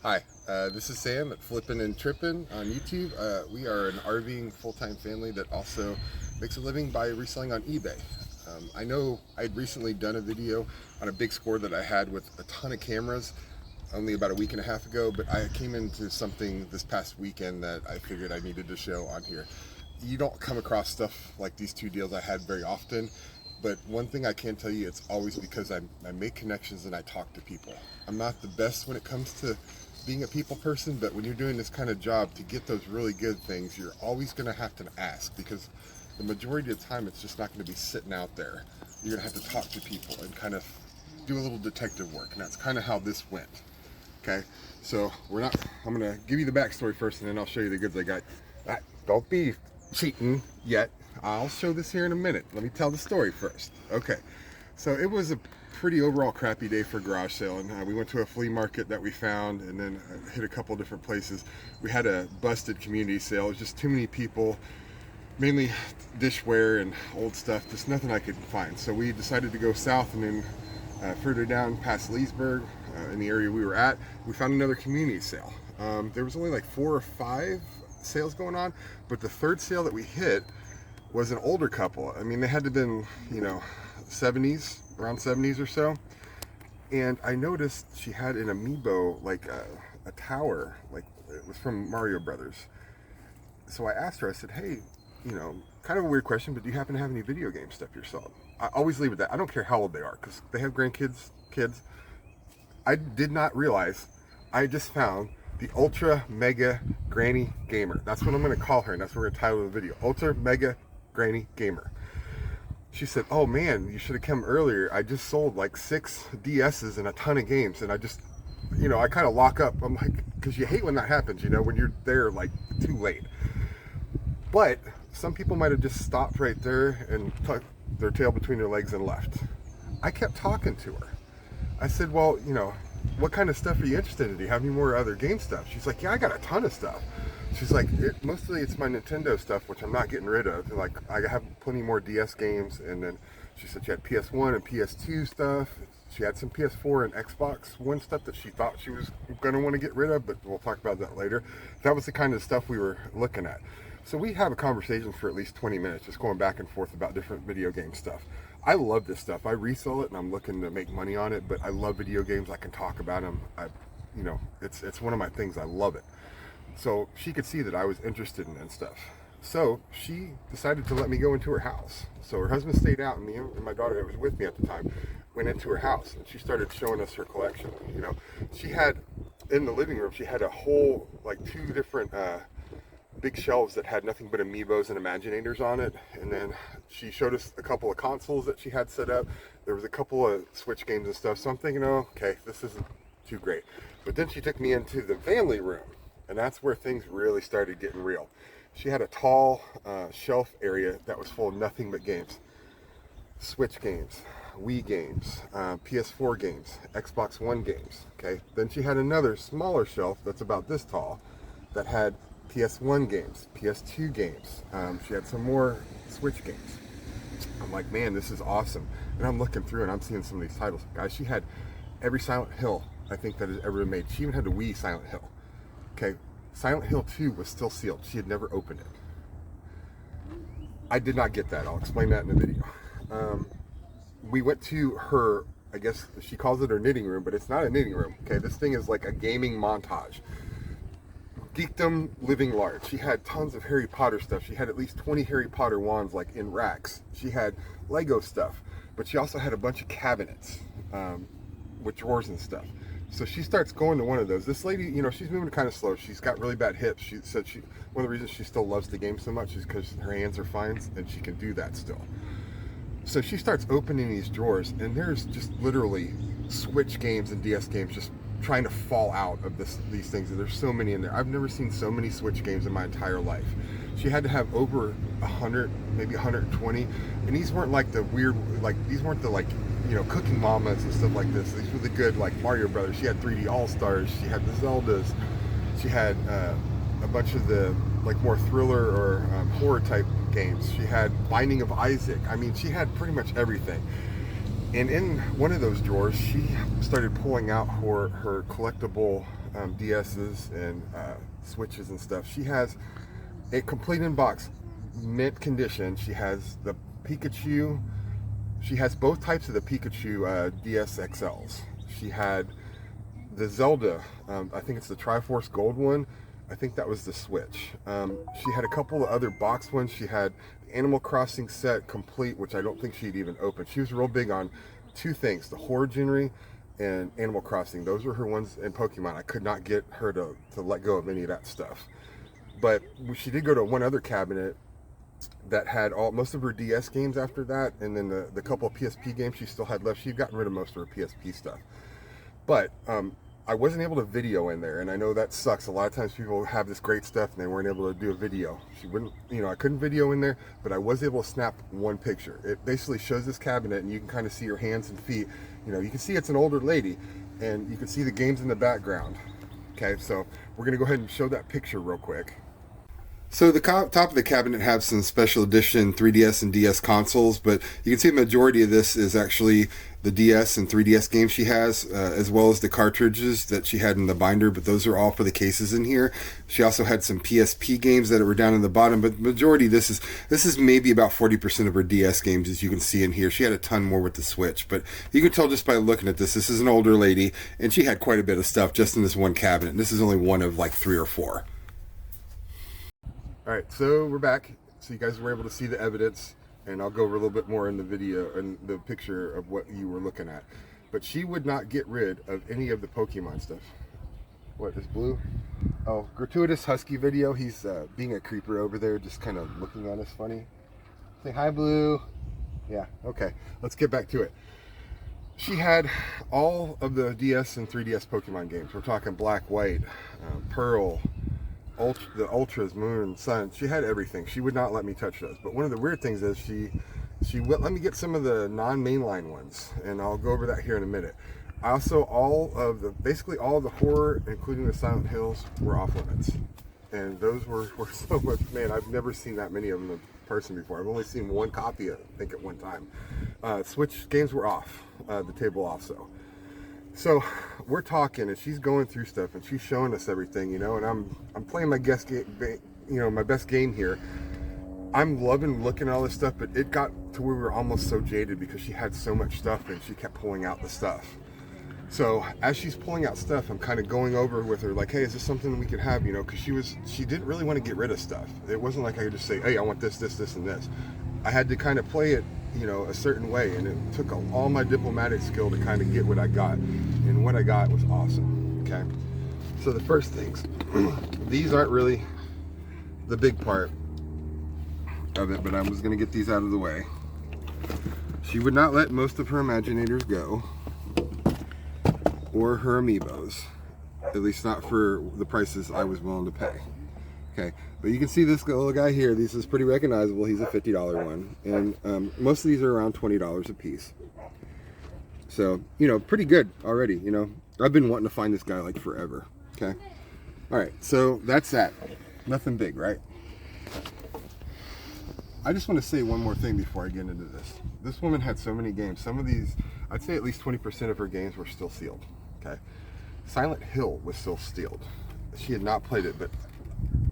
Hi, this is Sam at Flippin' and Trippin' on YouTube. We are an RVing full-time family that also makes a living by reselling on eBay. I know I'd recently done a video on a big score that I had with a ton of cameras only about a week and a half ago, but I came into something this past weekend that I figured I needed to show on here. You don't come across stuff like these two deals I had very often, but one thing I can tell you, it's always because I make connections and I talk to people. I'm not the best when it comes to being a people person, but when you're doing this kind of job, to get those really good things, you're always going to have to ask, because the majority of the time it's just not going to be sitting out there. You're going to have to talk to people and kind of do a little detective work, and that's kind of how this went. Okay, so I'm going to give you the backstory first, and then I'll show you the goods I got. Don't be cheating yet. I'll show this here in a minute. Let me tell the story first. Okay, so it was a pretty overall crappy day for garage sale, and we went to a flea market that we found, and then hit a couple different places. We had a busted community sale. It was just too many people, mainly dishware and old stuff, just nothing I could find. So we decided to go south, and then further down past Leesburg, in the area we were at, we found another community sale. There was only like 4 or 5 sales going on, but the third sale that we hit was an older couple. I mean, they had to have been, 70s, around 70s or so. And I noticed she had an amiibo, like a tower, like it was from Mario Brothers. So I asked her, I said, hey, kind of a weird question, but do you happen to have any video game stuff you're selling? I always leave it at that. I don't care how old they are, because they have grandkids, kids. I did not realize I just found the Ultra Mega Granny Gamer. That's what I'm going to call her, and that's what we're going to title the video. Ultra Mega Granny Gamer. She said, oh man, you should have come earlier. I just sold like 6 DSs and a ton of games, and I just, I kind of lock up. I'm like, because you hate when that happens, when you're there like too late. But some people might have just stopped right there and tucked their tail between their legs and left. I kept talking to her. I said, well, what kind of stuff are you interested in? Do you have any more other game stuff? She's like, yeah, I got a ton of stuff. She's like, mostly it's my Nintendo stuff, which I'm not getting rid of. And like, I have plenty more DS games. And then she said she had PS1 and PS2 stuff. She had some PS4 and Xbox One stuff that she thought she was going to want to get rid of, but we'll talk about that later. That was the kind of stuff we were looking at. So we have a conversation for at least 20 minutes, just going back and forth about different video game stuff. I love this stuff. I resell it and I'm looking to make money on it, but I love video games. I can talk about them. It's one of my things. I love it. So she could see that I was interested in stuff. So she decided to let me go into her house. So her husband stayed out, and me and my daughter, that was with me at the time, went into her house, and she started showing us her collection. She had, in the living room, she had a whole, like 2 different big shelves that had nothing but amiibos and imaginators on it. And then she showed us a couple of consoles that she had set up. There was a couple of Switch games and stuff. So I'm thinking, oh, okay, this isn't too great. But then she took me into the family room, and that's where things really started getting real. She had a tall shelf area that was full of nothing but games. Switch games, Wii games, PS4 games, Xbox One games. Okay. Then she had another smaller shelf that's about this tall that had PS1 games, PS2 games. She had some more Switch games. I'm like, man, this is awesome. And I'm looking through and I'm seeing some of these titles. Guys, she had every Silent Hill I think that has ever been made. She even had the Wii Silent Hill. Okay, Silent Hill 2 was still sealed. She had never opened it. I did not get that. I'll explain that in the video. We went to her, I guess she calls it her knitting room, but it's not a knitting room. Okay, this thing is like a gaming montage. Geekdom living large. She had tons of Harry Potter stuff. She had at least 20 Harry Potter wands, like in racks. She had Lego stuff, but she also had a bunch of cabinets with drawers and stuff. So she starts going to one of those. This lady, she's moving kind of slow. She's got really bad hips. She said one of the reasons she still loves the game so much is because her hands are fine and she can do that still. So she starts opening these drawers, and there's just literally Switch games and DS games just trying to fall out of these things. And there's so many in there. I've never seen so many Switch games in my entire life. She had to have over 100, maybe 120, and these weren't like the weird, like these weren't the like, Cooking Mamas and stuff like this. These were the good, like Mario Brothers. She had 3D All-Stars. She had the Zeldas. She had a bunch of the like more thriller or horror type games. She had Binding of Isaac. I mean, she had pretty much everything. And in one of those drawers, she started pulling out her collectible DSs and Switches and stuff. She has a complete in box, mint condition. She has the Pikachu. She has both types of the Pikachu DS XLs. She had the Zelda, I think it's the Triforce Gold one. I think that was the Switch. She had a couple of other box ones. She had the Animal Crossing set complete, which I don't think she'd even opened. She was real big on two things, the Originary and Animal Crossing. Those were her ones in Pokemon. I could not get her to let go of any of that stuff. But she did go to one other cabinet that had most of her DS games after that, and then the couple of PSP games she still had left. She'd gotten rid of most of her PSP stuff. But I wasn't able to video in there, and I know that sucks. A lot of times people have this great stuff and they weren't able to do a video. She wouldn't, I couldn't video in there, but I was able to snap one picture. It basically shows this cabinet, and you can kind of see her hands and feet. You can see it's an older lady, and you can see the games in the background. Okay, so we're gonna go ahead and show that picture real quick. So the top of the cabinet has some special edition 3DS and DS consoles, but you can see the majority of this is actually the DS and 3DS games she has, as well as the cartridges that she had in the binder, but those are all for the cases in here. She also had some PSP games that were down in the bottom, but the majority, this is maybe about 40% of her DS games, as you can see in here. She had a ton more with the Switch, but you can tell just by looking at this is an older lady, and she had quite a bit of stuff just in this one cabinet. This is only one of like 3 or 4. All right, so we're back. So you guys were able to see the evidence, and I'll go over a little bit more in the video and the picture of what you were looking at. But she would not get rid of any of the Pokemon stuff. What is Blue? Oh, gratuitous husky video. He's being a creeper over there, just kind of looking at us funny. Say hi, Blue. Yeah, okay. Let's get back to it. She had all of the DS and 3DS Pokemon games. We're talking Black, White, Pearl, the Ultras, Moon, Sun. She had everything. She would not let me touch those. But one of the weird things is she would let me get some of the non-mainline ones, and I'll go over that here in a minute. Also, basically all of the horror, including the Silent Hills, were off limits, and those were so much. Man, I've never seen that many of them in person before. I've only seen one copy, I think, at one time. Switch games were off the table also. So we're talking, and she's going through stuff, and she's showing us everything, and I'm playing my best game here. I'm loving looking at all this stuff, but it got to where we were almost so jaded because she had so much stuff, and she kept pulling out the stuff. So as she's pulling out stuff, I'm kind of going over with her, like, hey, is this something we could have, because she didn't really want to get rid of stuff. It wasn't like I could just say, hey, I want this, this, this, and this. I had to kind of play it a certain way, and it took all my diplomatic skill to kind of get what I got, and what I got was awesome. Okay, so the first things, these aren't really the big part of it, but I was going to get these out of the way. She would not let most of her Imaginators go, or her Amiibos, at least not for the prices I was willing to pay. Okay, but you can see this little guy here. This is pretty recognizable. He's a $50 one, and most of these are around $20 a piece. So, pretty good already. I've been wanting to find this guy like forever. Okay, all right. So that's that. Nothing big, right? I just want to say one more thing before I get into this. This woman had so many games. Some of these, I'd say at least 20% of her games were still sealed. Okay, Silent Hill was still sealed. She had not played it, but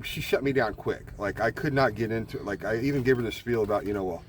she shut me down quick. Like, I could not get into it. Like, I even gave her the spiel about, well,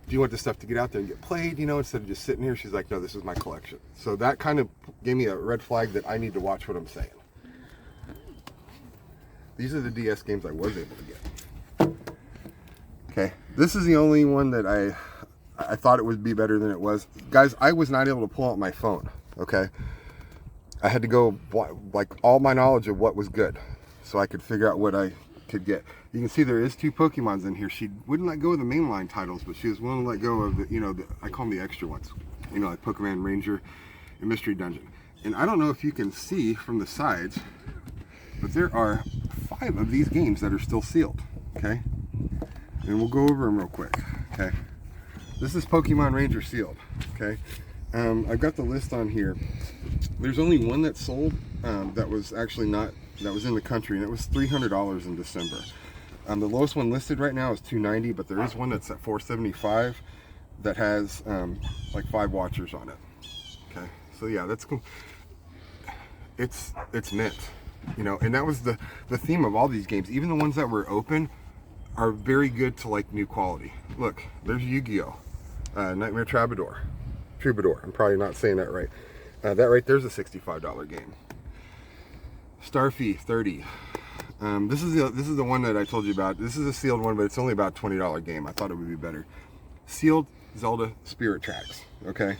do you want this stuff to get out there and get played, instead of just sitting here? She's like, no, this is my collection. So that kind of gave me a red flag that I need to watch what I'm saying. These are the DS games I was able to get. Okay, this is the only one that I thought it would be better than it was. Guys, I was not able to pull out my phone, okay? I had to go, like, all my knowledge of what was good, so I could figure out what I could get. You can see there is 2 Pokemons in here. She wouldn't let go of the mainline titles, but she was willing to let go of the, I call them the extra ones. Like Pokemon Ranger and Mystery Dungeon. And I don't know if you can see from the sides, but there are 5 of these games that are still sealed, okay? And we'll go over them real quick, okay? This is Pokemon Ranger sealed, okay? I've got the list on here. There's only one that sold that was actually that was in the country, and it was $300 in December. The lowest one listed right now is $290, but there is one that's at $475 that has like 5 watchers on it. Okay, so yeah, that's cool. It's mint, you know, and that was the theme of all these games. Even the ones that were open are very good to like new quality. Look, there's Yu-Gi-Oh, Nightmare Troubadour. I'm probably not saying that right. That right there's a $65 game. Starfy 30. This is the one that I told you about. This is a sealed one, but it's only about a $20 game. I thought it would be better. Sealed Zelda Spirit Tracks. Okay,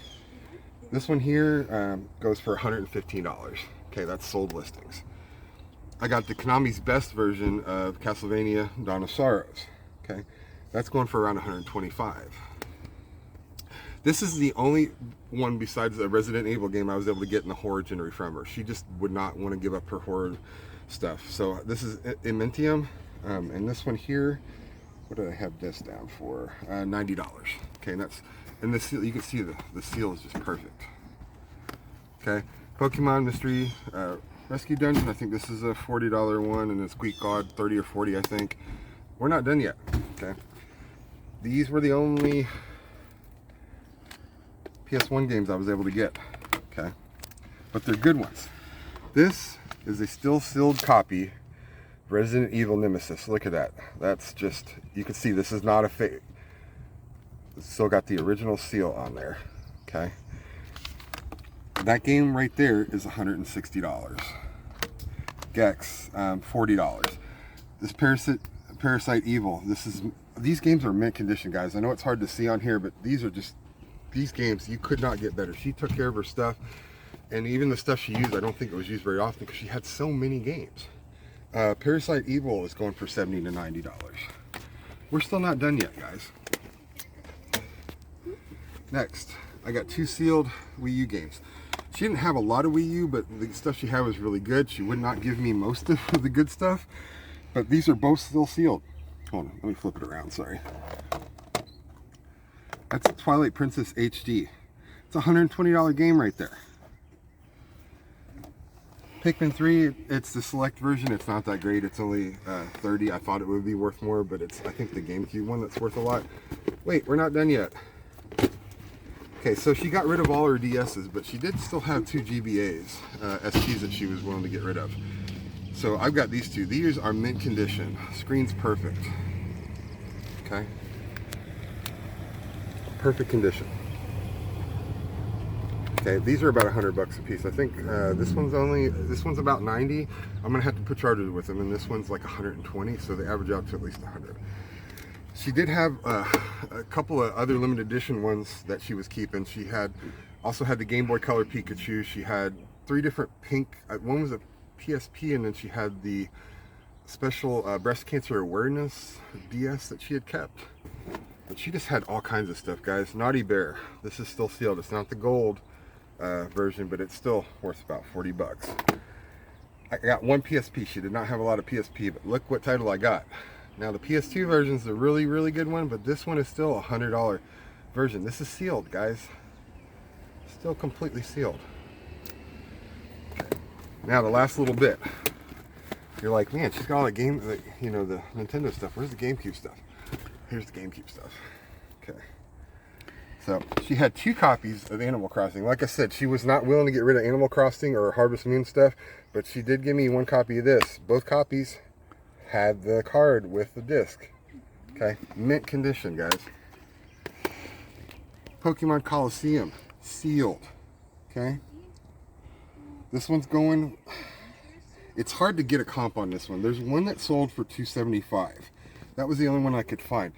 this one here goes for $115. Okay, that's sold listings. I got the Konami's best version of Castlevania Dawn of Sorrows. Okay, that's going for around $125. This is the only one besides the Resident Evil game I was able to get in the horror genre from her. She just would not want to give up her horror stuff. So this is Imentium, and this one here, what did I have this down for? $90. Okay, and this seal, you can see the seal is just perfect. Okay, Pokemon Mystery Rescue Dungeon. I think this is a $40 one, and it's Squeak God 30 or 40, I think. We're not done yet. Okay, these were the only PS1 games I was able to get. Okay, but they're good ones. This is a still sealed copy of Resident Evil Nemesis. Look at that. That's just, you can see this is not a fake. It's still got the original seal on there. Okay, that game right there is $160. Gex, $40. This Parasite Evil. These games are mint condition, guys. I know it's hard to see on here, but these games you could not get better. She took care of her stuff, and even the stuff she used, I don't think it was used very often because she had so many games. Parasite Evil is going for $70 to $90. We're still not done yet, guys. Next, I got 2 sealed Wii U games. She didn't have a lot of Wii U, but the stuff she had was really good. She would not give me most of the good stuff, but these are both still sealed. Hold on, let me flip it around, sorry. That's Twilight Princess HD. It's a $120 game right there. Pikmin 3, it's the select version. It's not that great. It's only $30. I thought it would be worth more, but it's, I think, the GameCube one that's worth a lot. Wait, we're not done yet. Okay, so she got rid of all her DS's, but she did still have 2 GBAs, SPs that she was willing to get rid of. So I've got these 2. These are mint condition. Screen's perfect. Okay. Perfect condition. Okay, these are about $100 a piece. I think this one's about 90. I'm gonna have to put charges with them, and this one's like 120, so they average out to at least 100. She did have a couple of other limited edition ones that she was keeping. She also had the Game Boy Color Pikachu. She had 3 different pink. One was a PSP, and then she had the special breast cancer awareness DS that she had kept. But she just had all kinds of stuff, guys. Naughty Bear. This is still sealed. It's not the gold version, but it's still worth about $40. I got 1 PSP. She did not have a lot of PSP, but look what title I got. Now the PS2 version is a really, really good one, but this one is still a $100 version. This is sealed, guys. Still completely sealed. Okay. Now the last little bit. You're like, man, she's got all the game, you know, the Nintendo stuff. Where's the GameCube stuff? Here's the GameCube stuff. Okay. So she had 2 copies of Animal Crossing. Like I said, she was not willing to get rid of Animal Crossing or Harvest Moon stuff, but she did give me 1 copy of this. Both copies had the card with the disc. Okay, mint condition, guys. Pokemon Coliseum, sealed. Okay, this one's going. It's hard to get a comp on this one. There's one that sold for $275. That was the only one I could find.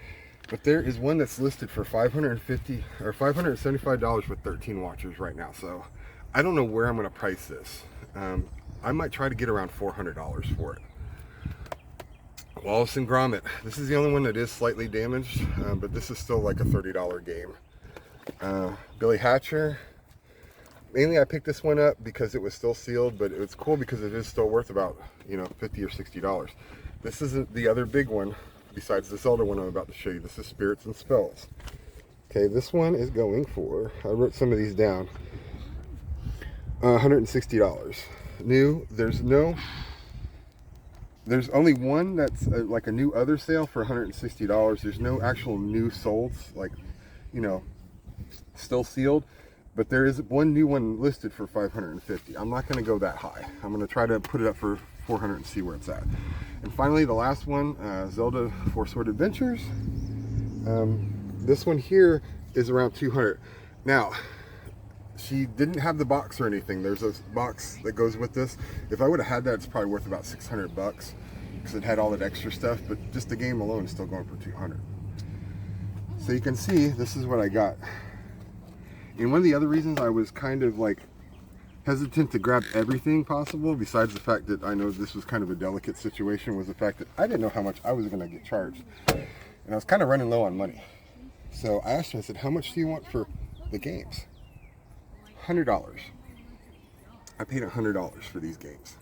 But there is one that's listed for $550 or $575 with 13 watchers right now. So I don't know where I'm going to price this. I might try to get around $400 for it. Wallace and Gromit. This is the only one that is slightly damaged, but this is still like a $30 game. Billy Hatcher. Mainly I picked this one up because it was still sealed, but it's cool because it is still worth about, you know, $50 or $60. This isn't the other big one besides this other one I'm about to show you. This is Spirits and Spells. Okay, this one is going for, I wrote some of these down, $160. New. There's only one that's like a new other sale for $160. There's no actual new solds, like, you know, still sealed, but there is one new one listed for 550. I'm not going to go that high. I'm going to try to put it up for 400 and see where it's at. And finally, the last one, Zelda Four Sword Adventures. This one here is around 200. Now, she didn't have the box or anything. There's a box that goes with this. If I would have had that, it's probably worth about 600 bucks because it had all that extra stuff, but just the game alone is still going for 200. So you can see, this is what I got. And one of the other reasons I was kind of like hesitant to grab everything possible, besides the fact that I know this was kind of a delicate situation, was the fact that I didn't know how much I was going to get charged. And I was kind of running low on money. So I asked her, I said, how much do you want for the games? $100. I paid $100 for these games.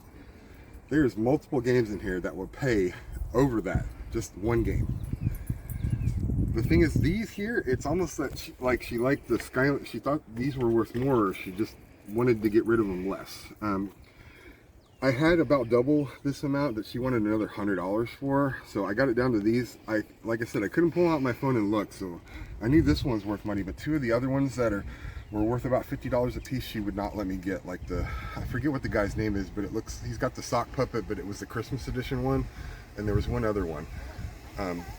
There's multiple games in here that will pay over that, just one game. The thing is, these here, it's almost that she liked the Skyline. She thought these were worth more, or she just wanted to get rid of them less. I had about double this amount that she wanted another $100 for, so I got it down to these. Like I said, I couldn't pull out my phone and look, so I knew this one's worth money, but two of the other ones that were worth about $50 a piece, she would not let me get. Like I forget what the guy's name is, but he's got the sock puppet, but it was the Christmas edition one, and there was one other one.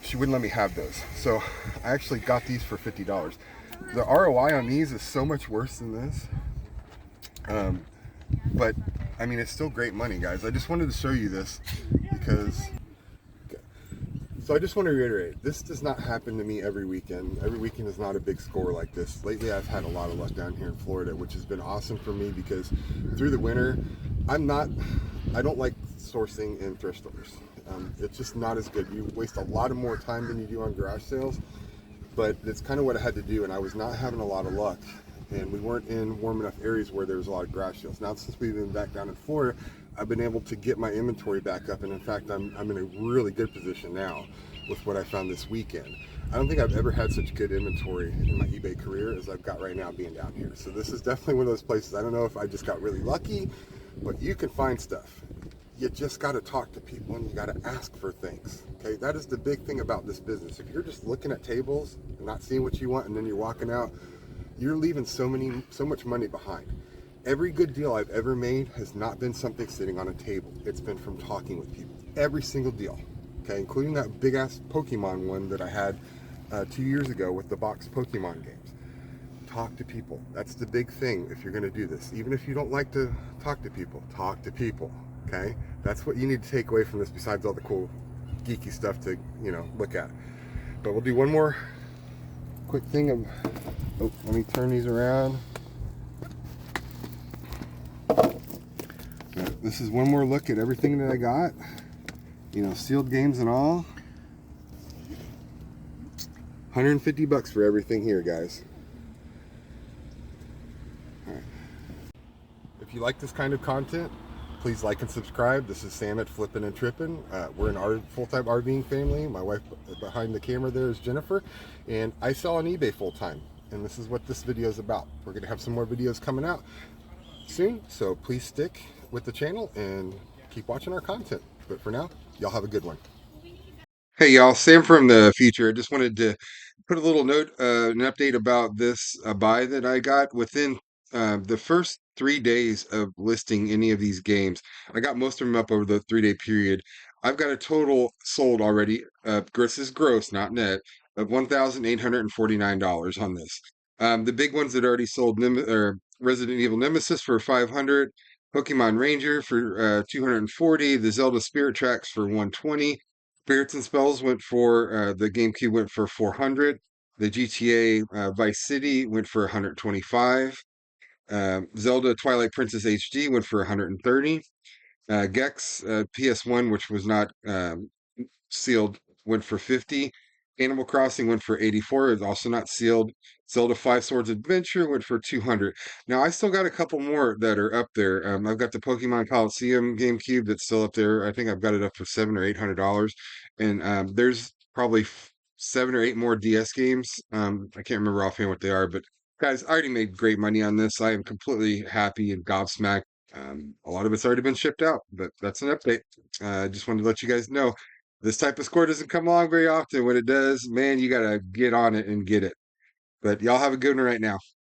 She wouldn't let me have those, so I actually got these for $50. The ROI on these is so much worse than this, but I mean, it's still great money, guys. I just wanted to show you this because, okay. So I just want to reiterate, this does not happen to me every weekend. Every weekend is not a big score like this. Lately, I've had a lot of luck down here in Florida, which has been awesome for me because through the winter, I don't like sourcing in thrift stores. It's just not as good. You waste a lot more time than you do on garage sales, but it's kind of what I had to do, and I was not having a lot of luck, and we weren't in warm enough areas where there was a lot of garage sales. Now, since we've been back down in Florida, I've been able to get my inventory back up, and in fact, I'm in a really good position now with what I found this weekend. I don't think I've ever had such good inventory in my eBay career as I've got right now being down here. So this is definitely one of those places. I don't know if I just got really lucky, but you can find stuff. You just got to talk to people and you got to ask for things. Okay, that is the big thing about this business. If you're just looking at tables and not seeing what you want and then you're walking out, you're leaving so much money behind. Every good deal I've ever made has not been something sitting on a table. It's been from talking with people. Every single deal, okay, including that big ass Pokemon one that I had 2 years ago with the box Pokemon games. Talk to people. That's the big thing if you're going to do this. Even if you don't like to talk to people, talk to people. Okay, that's what you need to take away from this, besides all the cool geeky stuff to look at. But we'll do one more quick thing of, let me turn these around. This is one more look at everything that I got, sealed games and all. 150 bucks for everything here, guys. All right. If you like this kind of content, please like and subscribe. This is Sam at Flippin' and Trippin'. We're an full-time RVing family. My wife behind the camera there is Jennifer, and I sell on eBay full-time. And this is what this video is about. We're going to have some more videos coming out soon, so please stick with the channel and keep watching our content. But for now, y'all have a good one. Hey y'all, Sam from the future. I just wanted to put a little note, an update about this buy that I got within the first 3 days of listing any of these games. I got most of them up over the 3-day period. I've got a total sold already. This is gross, not net, of $1,849 on this. The big ones that already sold: Resident Evil Nemesis for 500, Pokemon Ranger for 240, the Zelda Spirit Tracks for 120. Spirits and Spells went for the GameCube went for 400. The GTA Vice City went for 125. Zelda Twilight Princess HD went for 130. Gex PS1, which was not sealed, went for 50. Animal Crossing went for 84. It's also not sealed. Zelda Five Swords Adventure went for 200. Now I still got a couple more that are up there. I've got the Pokemon Coliseum GameCube that's still up there. I think I've got it up for $700 or $800, and there's probably 7 or 8 more DS games. I can't remember offhand what they are, but guys, I already made great money on this. I am completely happy and gobsmacked. A lot of it's already been shipped out, but that's an update. I just wanted to let you guys know. This type of score doesn't come along very often. When it does, man, you got to get on it and get it. But y'all have a good one right now.